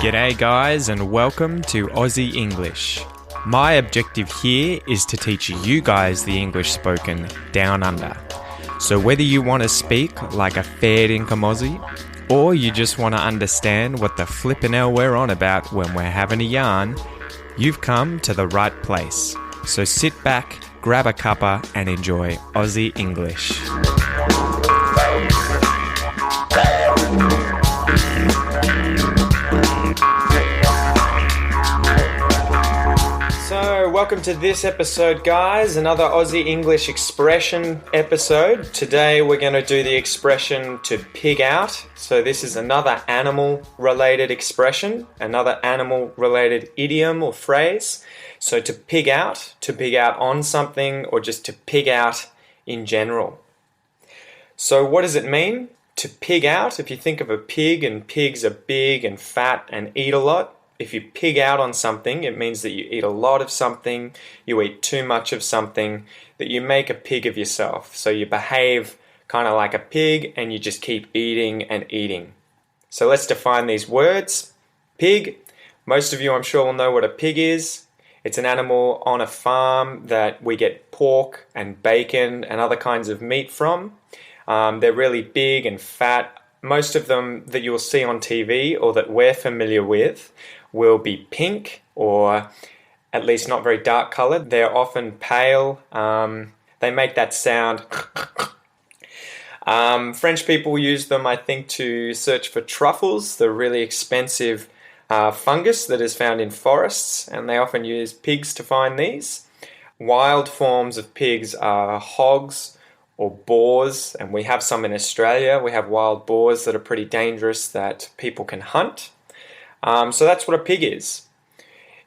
G'day guys and welcome to Aussie English. My objective here is to teach you guys the English spoken down under. So whether you want to speak like a fair income Aussie or you just want to understand what the flippin' hell we're on about when we're having a yarn, you've come to the right place. So sit back, grab a cuppa and enjoy Aussie English. So, welcome to this episode, guys. Another Aussie English expression episode. Today we're going to do the expression to pig out. So this is another animal-related expression, another animal-related idiom or phrase. So to pig out on something, or just to pig out in general. So what does it mean? To pig out, if you think of a pig, and pigs are big and fat and eat a lot, if you pig out on something, it means that you eat a lot of something, you eat too much of something, that you make a pig of yourself. So you behave kind of like a pig and you just keep eating and eating. So let's define these words. Pig, most of you I'm sure will know what a pig is. It's an animal on a farm that we get pork and bacon and other kinds of meat from. They're really big and fat. Most of them that you'll see on TV or that we're familiar with will be pink or at least not very dark coloured. They're often pale. They make that sound. French people use them, I think, to search for truffles, the really expensive fungus that is found in forests, and they often use pigs to find these. Wild forms of pigs are hogs or boars, and we have some in Australia. We have wild boars that are pretty dangerous that people can hunt. So that's what a pig is.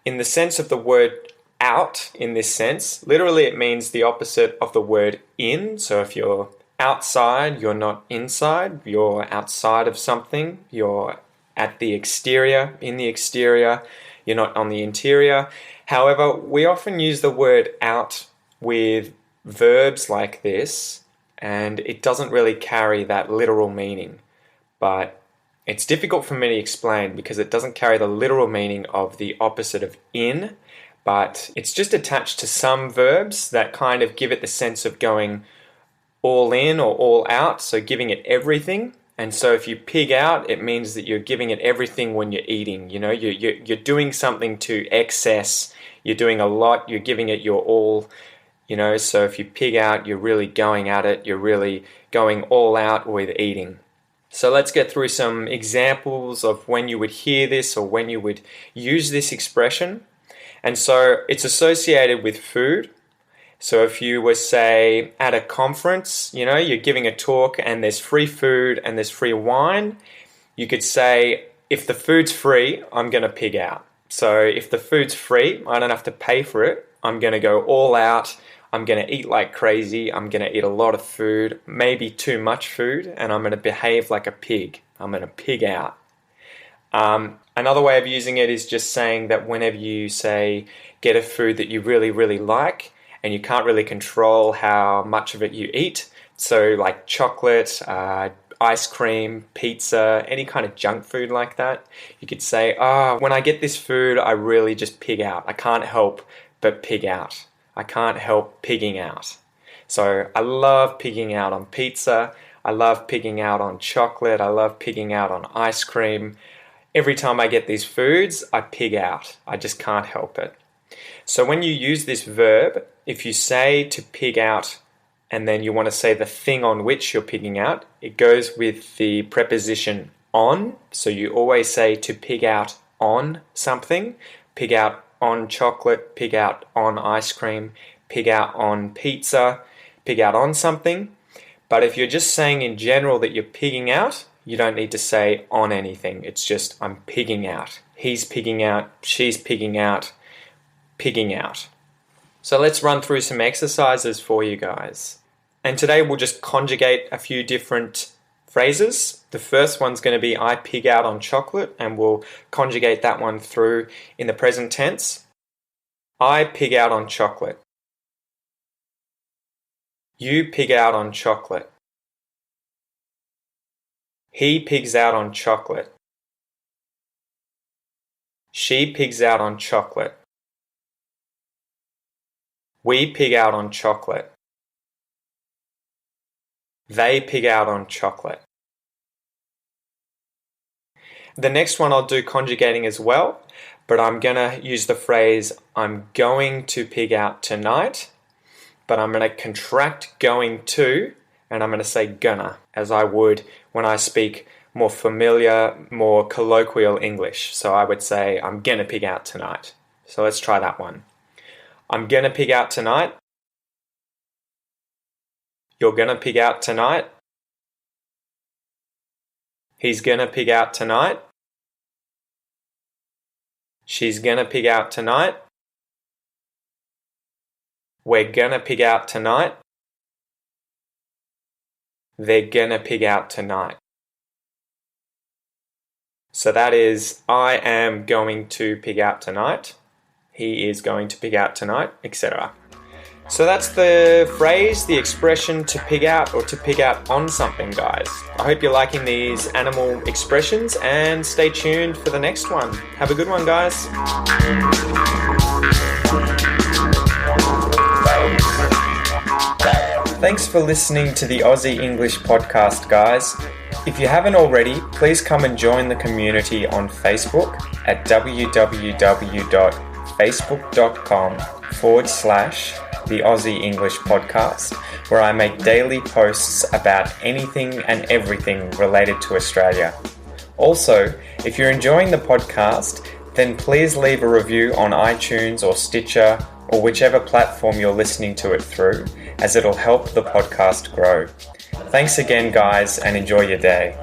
In the sense of the word out, in this sense, literally it means the opposite of the word in. So if you're outside, you're not inside. You're outside of something. You're at the exterior, in the exterior. You're not on the interior. However, we often use the word out with verbs like this, and it doesn't really carry that literal meaning. But it's difficult for me to explain because it doesn't carry the literal meaning of the opposite of in, but it's just attached to some verbs that kind of give it the sense of going all in or all out, so giving it everything. And so if you pig out, it means that you're giving it everything when you're eating. You know, you're doing something to excess, you're doing a lot, you're giving it your all. You know, so if you pig out, you're really going at it, you're really going all out with eating. So let's get through some examples of when you would hear this or when you would use this expression. And so it's associated with food. So if you were, say, at a conference, you know, you're giving a talk and there's free food and there's free wine, you could say, if the food's free, I'm going to pig out. So if the food's free, I don't have to pay for it, I'm going to go all out. I'm going to eat like crazy, I'm going to eat a lot of food, maybe too much food, and I'm going to behave like a pig. I'm going to pig out. Another way of using it is just saying that whenever you, say, get a food that you really, really like, and you can't really control how much of it you eat, so like chocolate, ice cream, pizza, any kind of junk food like that, you could say, when I get this food, I really just pig out. I can't help but pig out. I can't help pigging out. So I love pigging out on pizza. I love pigging out on chocolate. I love pigging out on ice cream. Every time I get these foods, I pig out. I just can't help it. So when you use this verb, if you say to pig out and then you want to say the thing on which you're pigging out, it goes with the preposition on. So you always say to pig out on something, pig out on chocolate, pig out on ice cream, pig out on pizza, pig out on something. But if you're just saying in general that you're pigging out, you don't need to say on anything. It's just I'm pigging out. He's pigging out, she's pigging out, pigging out. So let's run through some exercises for you guys. And today we'll just conjugate a few different phrases. The first one's going to be I pig out on chocolate, and we'll conjugate that one through in the present tense. I pig out on chocolate. You pig out on chocolate. He pigs out on chocolate. She pigs out on chocolate. We pig out on chocolate. They pig out on chocolate. The next one I'll do conjugating as well, but I'm going to use the phrase I'm going to pig out tonight, but I'm going to contract going to, and I'm going to say gonna, as I would when I speak more familiar, more colloquial English. So I would say I'm going to pig out tonight. So let's try that one. I'm going to pig out tonight. You're going to pig out tonight. He's going to pig out tonight. She's going to pig out tonight. We're going to pig out tonight. They're going to pig out tonight. So that is, I am going to pig out tonight. He is going to pig out tonight, etc. So that's the phrase, the expression to pig out or to pig out on something, guys. I hope you're liking these animal expressions and stay tuned for the next one. Have a good one, guys. Thanks for listening to the Aussie English podcast, guys. If you haven't already, please come and join the community on Facebook at www.facebook.com/the Aussie English Podcast, where I make daily posts about anything and everything related to Australia. Also, if you're enjoying the podcast, then please leave a review on iTunes or Stitcher or whichever platform you're listening to it through, as it'll help the podcast grow. Thanks again, guys, and enjoy your day.